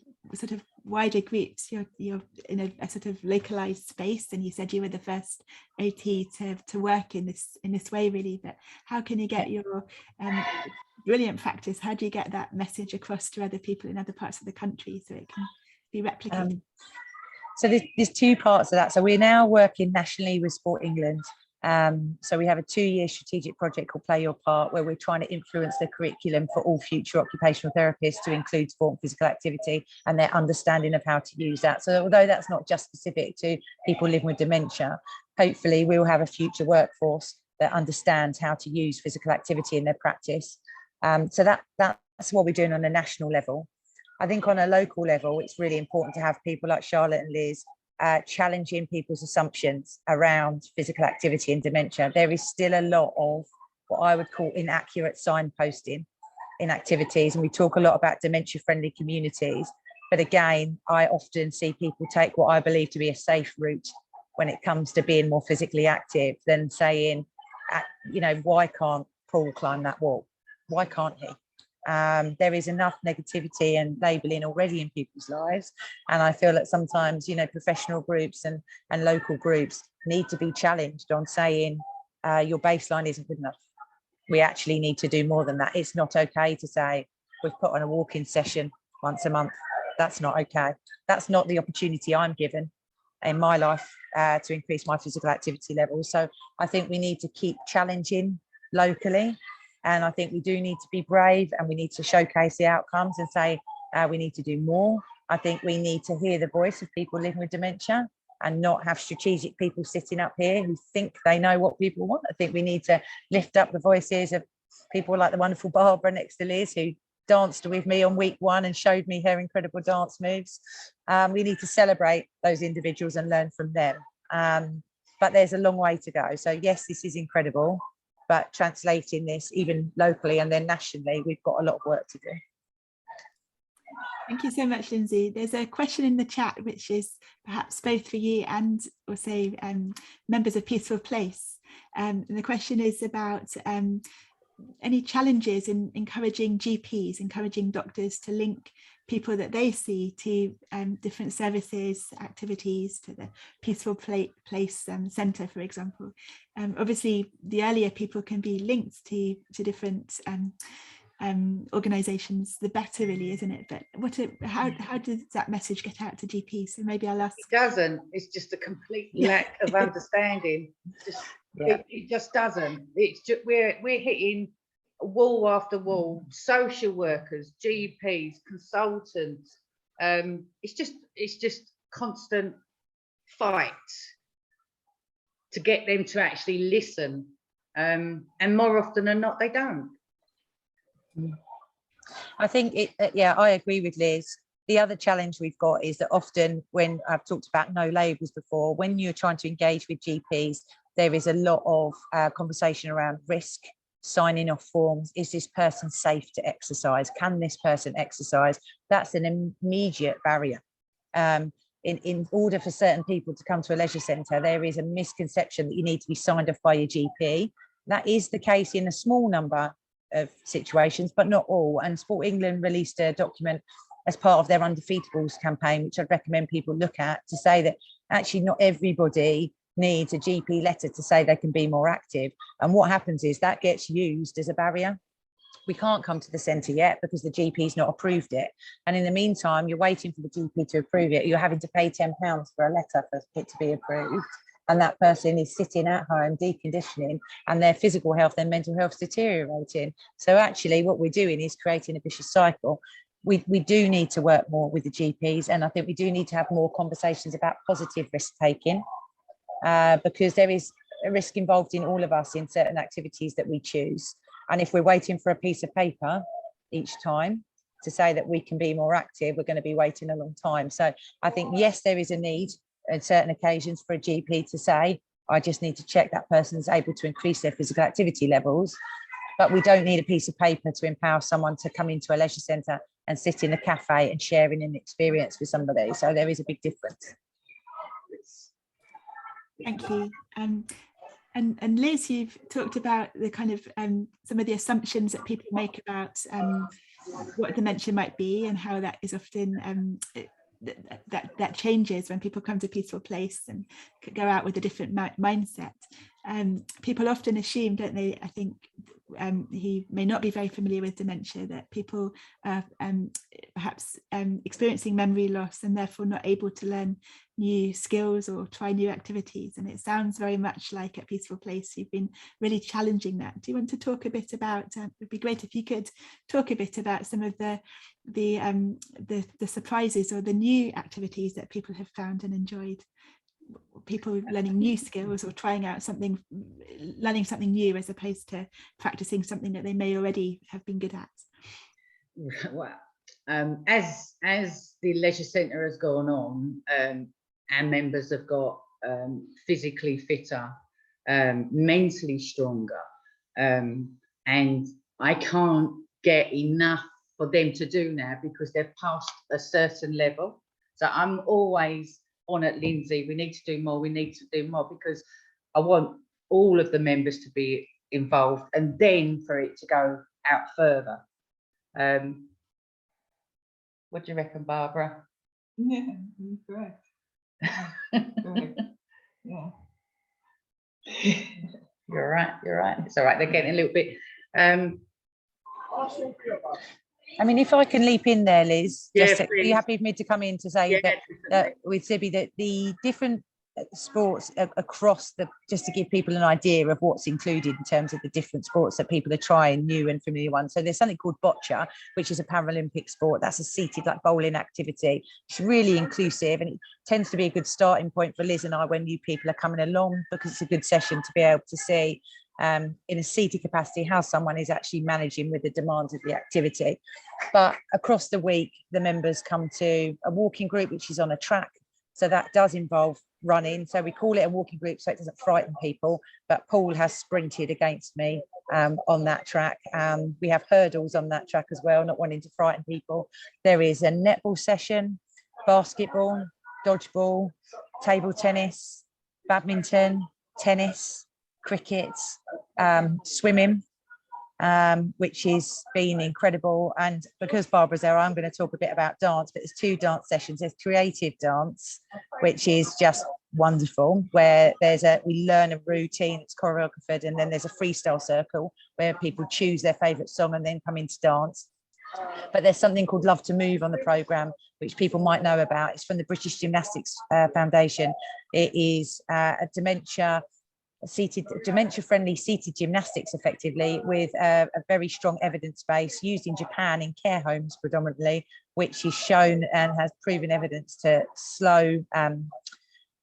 wider groups? You're in a sort of localized space, and you said you were the first OT to work in this way, really. But how can you get your brilliant practice? How do you get that message across to other people in other parts of the country so it can be replicated? So there's two parts of that. So we're now working nationally with Sport England. So we have a 2-year strategic project called Play Your Part, where we're trying to influence the curriculum for all future occupational therapists to include sport and physical activity and their understanding of how to use that. So although that's not just specific to people living with dementia, hopefully we'll have a future workforce that understands how to use physical activity in their practice. So that's what we're doing on a national level. I think on a local level, it's really important to have people like Charlotte and Liz challenging people's assumptions around physical activity and dementia. There is still a lot of what I would call inaccurate signposting in activities, and we talk a lot about dementia-friendly communities. But again, I often see people take what I believe to be a safe route when it comes to being more physically active than saying, why can't Paul climb that wall? Why can't he? There is enough negativity and labelling already in people's lives, and I feel that sometimes professional groups and local groups need to be challenged on saying your baseline isn't good enough. We actually need to do more than that. It's not okay to say we've put on a walk-in session once a month. That's not okay. That's not the opportunity I'm given in my life to increase my physical activity levels. So I think we need to keep challenging locally. And I think we do need to be brave, and we need to showcase the outcomes and say we need to do more. I think we need to hear the voice of people living with dementia and not have strategic people sitting up here who think they know what people want. I think we need to lift up the voices of people like the wonderful Barbara next to Liz, who danced with me on week 1 and showed me her incredible dance moves. We need to celebrate those individuals and learn from them. But there's a long way to go. So yes, this is incredible. But translating this even locally and then nationally, we've got a lot of work to do. Thank you so much, Lindsay. There's a question in the chat, which is perhaps both for you and also members of Peaceful Place. And the question is about any challenges in encouraging GPs, encouraging doctors to link people that they see to different services, activities, to the Peaceful Place Centre, for example. Obviously, the earlier people can be linked to different organisations, the better, really, isn't it? But how does that message get out to GPs? So maybe I'll ask. It doesn't. It's just a complete lack of understanding. It just doesn't. It's just we're hitting wall after wall. Social workers, GPs, consultants. It's just constant fight to get them to actually listen. And more often than not, they don't. I think I agree with Liz. The other challenge we've got is that often, when I've talked about no labels before, when you're trying to engage with GPs, there is a lot of conversation around risk, signing off forms. Is this person safe to exercise? Can this person exercise? That's an immediate barrier. In order for certain people to come to a leisure centre, there is a misconception that you need to be signed off by your GP. That is the case in a small number of situations, but not all. And Sport England released a document as part of their Undefeatables campaign, which I'd recommend people look at, to say that actually not everybody needs a GP letter to say they can be more active. And what happens is that gets used as a barrier. We can't come to the centre yet because the GP's not approved it. And in the meantime, you're waiting for the GP to approve it. You're having to pay £10 for a letter for it to be approved. And that person is sitting at home deconditioning, and their physical health and mental health is deteriorating. So actually what we're doing is creating a vicious cycle. We do need to work more with the GPs, and I think we do need to have more conversations about positive risk taking, because there is a risk involved in all of us in certain activities that we choose. And if we're waiting for a piece of paper each time to say that we can be more active, we're going to be waiting a long time. So I think, yes, there is a need on certain occasions for a GP to say, I just need to check that person is able to increase their physical activity levels, but we don't need a piece of paper to empower someone to come into a leisure centre and sit in a cafe and sharing an experience with somebody. So there is a big difference. Thank you. And Liz, you've talked about the kind of some of the assumptions that people make about what dementia might be, and how that is often that changes when people come to Peaceful Place and go out with a different mindset. People often assume, don't they, I think, he may not be very familiar with dementia, that people are perhaps experiencing memory loss and therefore not able to learn new skills or try new activities. And it sounds very much like at Peaceful Place you've been really challenging that. Do you want to talk a bit about, it would be great if you could talk a bit about some of the surprises or the new activities that people have found and enjoyed? People learning new skills or trying out something, learning something new, as opposed to practicing something that they may already have been good at. Well, as the leisure centre has gone on, our members have got physically fitter, mentally stronger, and I can't get enough for them to do now because they've passed a certain level. So I'm always on at Lindsay, we need to do more, because I want all of the members to be involved and then for it to go out further. What do you reckon, Barbara? Yeah, correct. Correct. Yeah. You're right. It's all right, they're getting a little bit I mean, if I can leap in there, Liz, yeah, are you happy for me to come in to say that with Sibby, that the different sports across just to give people an idea of what's included in terms of the different sports that people are trying, new and familiar ones. So there's something called boccia, which is a Paralympic sport. That's a seated like bowling activity. It's really inclusive, and it tends to be a good starting point for Liz and I when new people are coming along, because it's a good session to be able to see in a seated capacity how someone is actually managing with the demands of the activity. But across the week, the members come to a walking group, which is on a track, So that does involve running. So we call it a walking group so it doesn't frighten people. But Paul has sprinted against me on that track. We have hurdles on that track as well, not wanting to frighten people. There is a netball session, basketball, dodgeball, table tennis, badminton, tennis, cricket, swimming, which has been incredible. And because Barbara's there, I'm going to talk a bit about dance, but there's 2 dance sessions. There's creative dance, which is just wonderful, where we learn a routine that's choreographed, and then there's a freestyle circle where people choose their favourite song and then come into dance. But there's something called Love to Move on the programme, which people might know about. It's from the British Gymnastics Foundation. It is a dementia-friendly seated gymnastics, effectively, with a very strong evidence base used in Japan in care homes predominantly, which is shown and has proven evidence to slow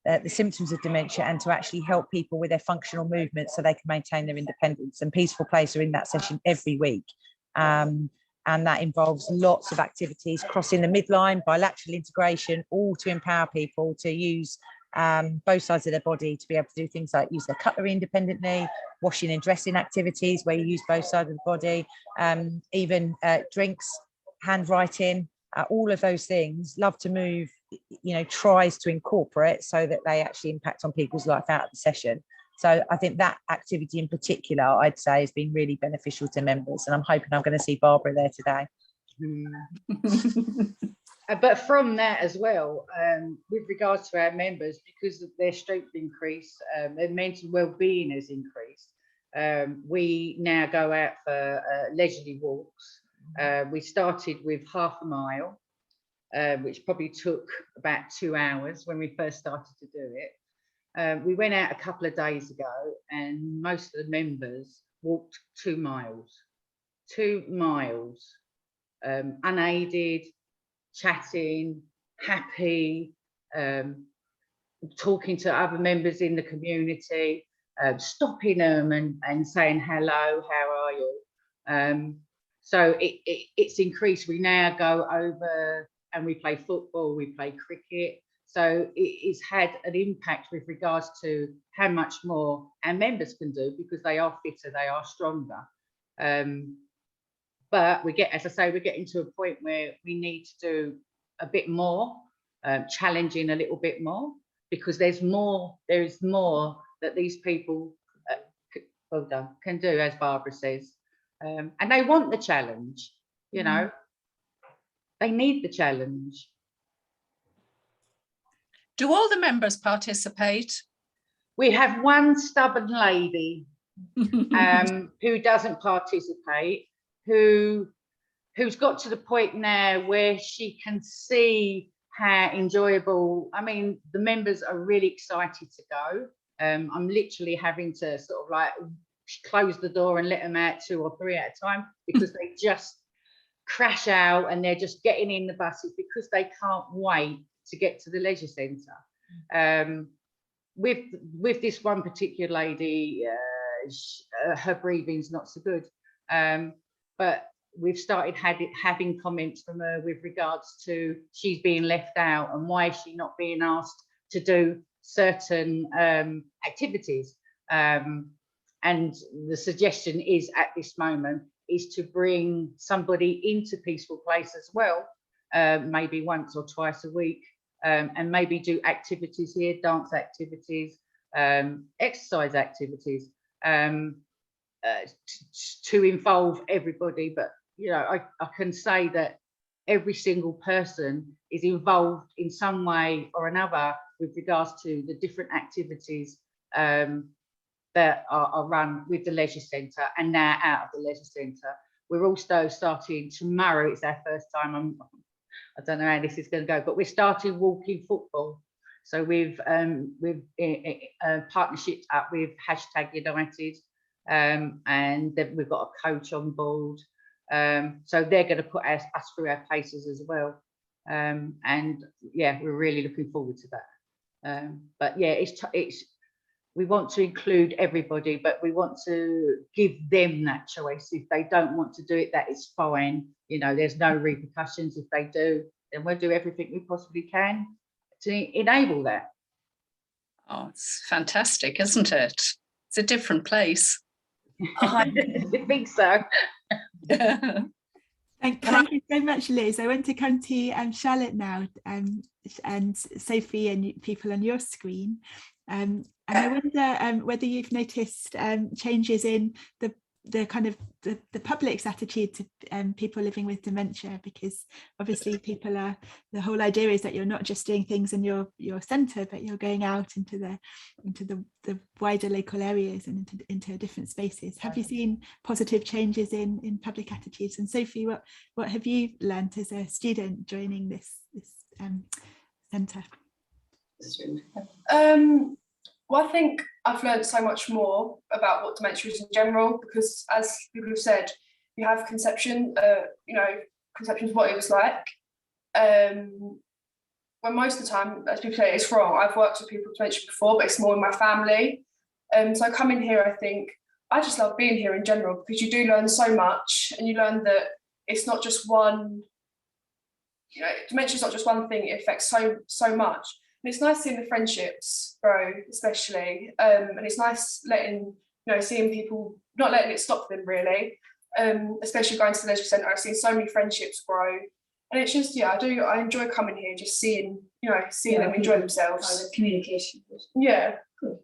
the symptoms of dementia and to actually help people with their functional movement so they can maintain their independence. And Peaceful Place are in that session every week. And that involves lots of activities, crossing the midline, bilateral integration, all to empower people to use both sides of their body to be able to do things like use their cutlery independently, washing and dressing activities where you use both sides of the body, even drinks, handwriting, all of those things. Love to Move, tries to incorporate so that they actually impact on people's life out of the session. So I think that activity in particular, I'd say, has been really beneficial to members, and I'm hoping I'm going to see Barbara there today. But from that as well, with regards to our members, because of their strength increase, their mental well-being has increased. We now go out for leisurely walks. We started with half a mile, which probably took about 2 hours when we first started to do it. We went out a couple of days ago and most of the members walked 2 miles. 2 miles, unaided, chatting, happy, talking to other members in the community, stopping them and saying hello, how are you? So it's increased. We now go over and we play football, we play cricket. So it's had an impact with regards to how much more our members can do because they are fitter, they are stronger. But we get, as I say, we're getting to a point where we need to do a bit more, challenging a little bit more, because there is more that these people can do, as Barbara says. And they want the challenge, they need the challenge. Do all the members participate? We have one stubborn lady who doesn't participate, who's got to the point now where she can see how enjoyable. I mean, the members are really excited to go. I'm literally having to sort of like close the door and let them out 2 or 3 at a time because they just crash out and they're just getting in the buses because they can't wait to get to the leisure centre. With this one particular lady, her breathing's not so good, but we've started having comments from her with regards to she's being left out and why is she not being asked to do certain activities. And the suggestion is at this moment is to bring somebody into Peaceful Place as well, maybe once or twice a week, and maybe do activities here, dance activities, exercise activities, to involve everybody. But I can say that every single person is involved in some way or another with regards to the different activities that are run with the leisure centre and now out of the leisure centre. We're also starting tomorrow, it's our first time, I don't know how this is going to go, but we're starting walking football. So we've partnerships up with #United, and then we've got a coach on board. So they're going to put us through our paces as well. And yeah, we're really looking forward to that. But yeah, we want to include everybody, but we want to give them that choice. If they don't want to do it, that is fine. There's no repercussions. If they do, then we'll do everything we possibly can. to enable that. Oh, it's fantastic, isn't it? It's a different place. I think so. Thank you so much, Liz. I want to come to Charlotte now, and Sophie and people on your screen. And I wonder whether you've noticed changes in the kind of the public's attitude to people living with dementia, because obviously the whole idea is that you're not just doing things in your centre, but you're going out into the wider local areas and into different spaces. Have you seen positive changes in public attitudes? And Sophie, what have you learnt as a student joining this centre? Well, I think I've learned so much more about what dementia is in general, because as people have said, you have conception, conceptions of what it was like. When most of the time, as people say, it's wrong. I've worked with people with dementia before, but it's more in my family. So coming here, I think I just love being here in general, because you do learn so much, and you learn that it's not just one, dementia is not just one thing, it affects so much. And it's nice seeing the friendships grow, especially, and it's nice seeing people, not letting it stop them really, especially going to the leisure centre. I've seen so many friendships grow, and it's just, I enjoy coming here, just seeing them enjoy themselves. Communication. Yeah, cool.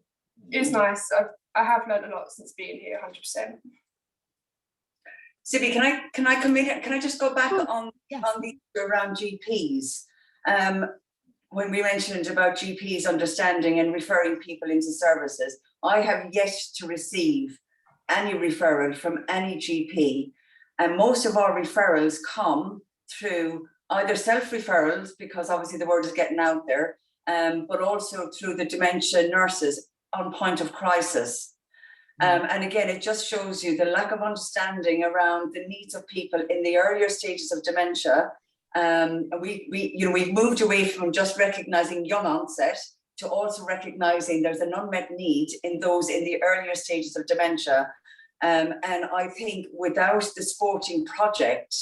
It's nice. I have learned a lot since being here, 100%. Sibi, can I come in here? Can I just go back on the issue around GPs? When we mentioned about GPs understanding and referring people into services, I have yet to receive any referral from any GP. And most of our referrals come through either self-referrals, because obviously the word is getting out there, but also through the dementia nurses on point of crisis. And again, it just shows you the lack of understanding around the needs of people in the earlier stages of dementia. We've moved away from just recognizing young onset to also recognizing there's an unmet need in those in the earlier stages of dementia. And I think without the sporting project,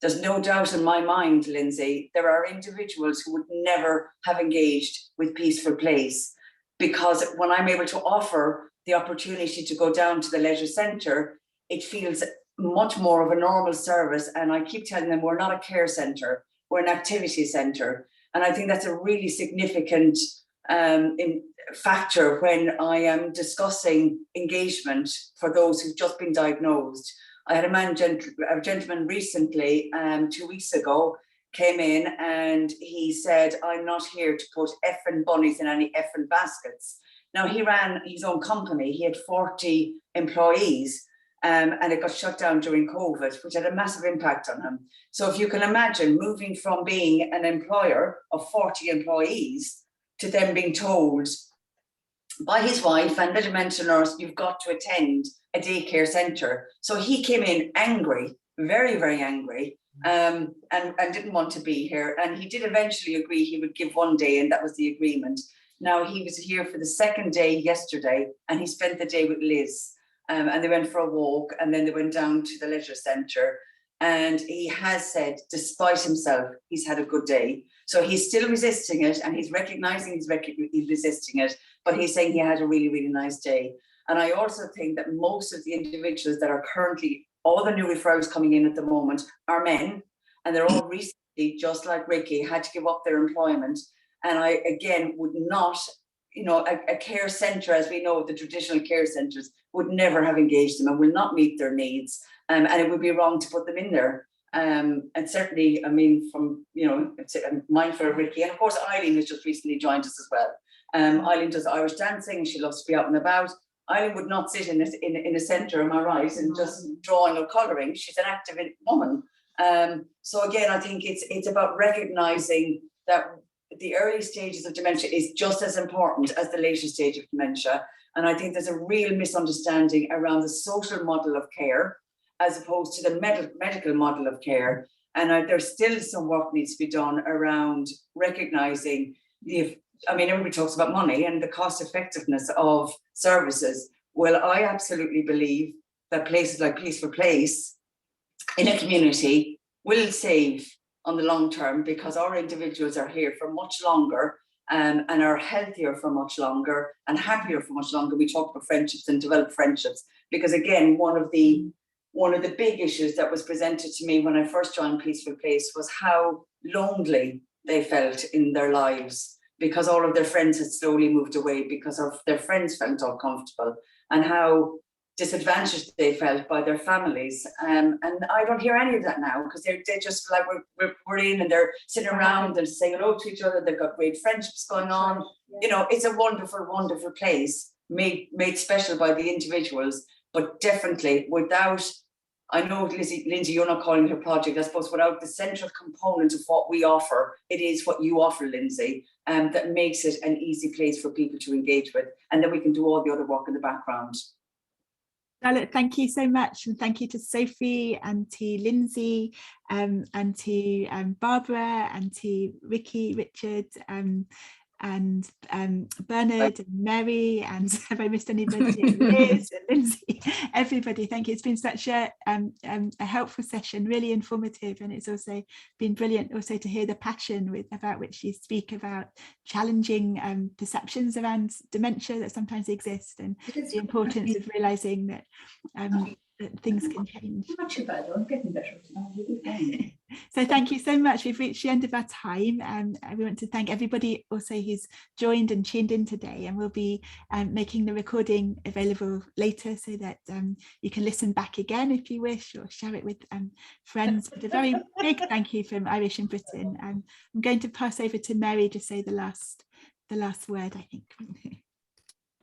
there's no doubt in my mind, Lindsay, there are individuals who would never have engaged with Peaceful Place, because when I'm able to offer the opportunity to go down to the leisure centre, it feels much more of a normal service. And I keep telling them, we're not a care centre, we're an activity centre. And I think that's a really significant factor when I am discussing engagement for those who've just been diagnosed. I had a gentleman recently, 2 weeks ago, came in and he said, I'm not here to put effing bunnies in any effing baskets. Now, he ran his own company, he had 40 employees, and it got shut down during COVID, which had a massive impact on him. So if you can imagine moving from being an employer of 40 employees to them being told by his wife and the dementia nurse, you've got to attend a daycare centre. So he came in angry, very, very angry, and didn't want to be here. And he did eventually agree he would give one day, and that was the agreement. Now, he was here for the second day yesterday, and he spent the day with Liz. And they went for a walk, and then they went down to the leisure centre. And he has said, despite himself, he's had a good day. So he's still resisting it, and he's recognising he's resisting it, but he's saying he had a really, really nice day. And I also think that most of the individuals that are currently, all the new referrals coming in at the moment are men, and they're all recently, just like Ricky, had to give up their employment. And I, again, would not, a care centre, as we know, the traditional care centres would never have engaged them and will not meet their needs. And it would be wrong to put them in there. And certainly, I mean, from, I'm mindful of Ricky. And of course, Eileen has just recently joined us as well. Eileen does Irish dancing. She loves to be out and about. Eileen would not sit in a centre, am I right, and just drawing or colouring. She's an active woman. So again, I think it's about recognising that the early stages of dementia is just as important as the later stage of dementia. And I think there's a real misunderstanding around the social model of care as opposed to the medical model of care. There's still some work needs to be done around recognising everybody talks about money and the cost effectiveness of services. Well, I absolutely believe that places like Peaceful Place in a community will save on the long term, because our individuals are here for much longer and are healthier for much longer and happier for much longer. We talk about friendships and develop friendships, because again, one of the big issues that was presented to me when I first joined Peaceful Place was how lonely they felt in their lives, because all of their friends had slowly moved away because of their friends felt uncomfortable, and how disadvantaged they felt by their families. And I don't hear any of that now, because they're just like, we're in, and they're sitting around and saying hello to each other. They've got great friendships going on. You know, it's a wonderful, wonderful place, made special by the individuals, but definitely without, I know, Lindsay, you're not calling it a project, I suppose, without the central component of what we offer. It is what you offer, Lindsay, that makes it an easy place for people to engage with. And then we can do all the other work in the background. Charlotte, thank you so much, and thank you to Sophie and to Lindsay, and to Barbara and to Ricky, Richard, and Bernard and Mary, and have I missed anybody? Liz and Lindsay, everybody, thank you. It's been such a helpful session, really informative, and it's also been brilliant also to hear the passion about which you speak about challenging perceptions around dementia that sometimes exist, and the importance of realising that things can change. Not too bad, I'm getting better. So thank you so much. We've reached the end of our time, and we want to thank everybody also who's joined and tuned in today, and we'll be making the recording available later so that you can listen back again if you wish, or share it with friends. But a very big thank you from Irish in Britain. I'm going to pass over to Mary to say the last word, I think.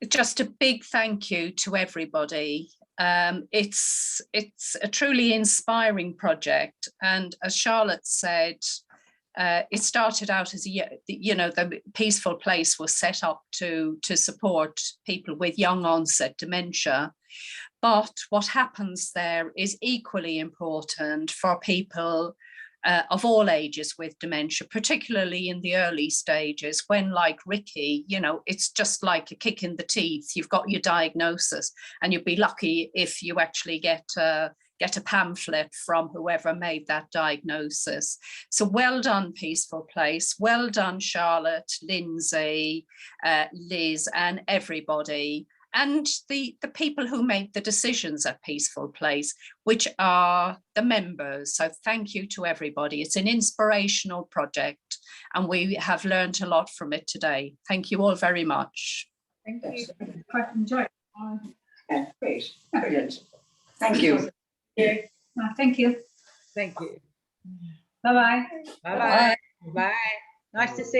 Just a big thank you to everybody. It's a truly inspiring project, and as Charlotte said, it started out as the Peaceful Place was set up to support people with young onset dementia, but what happens there is equally important for people of all ages with dementia, particularly in the early stages, when, like Ricky, it's just like a kick in the teeth. You've got your diagnosis, and you'd be lucky if you actually get a pamphlet from whoever made that diagnosis. So well done, Peaceful Place. Well done, Charlotte, Lindsay, Liz, and everybody. And the people who make the decisions at Peaceful Place, which are the members. So thank you to everybody. It's an inspirational project, and we have learned a lot from it today. Thank you all very much. Thank you. Quite enjoyed. Yeah, great, brilliant. Thank you. Thank you. Thank you. Bye-bye. Bye-bye. Bye. Nice to see you.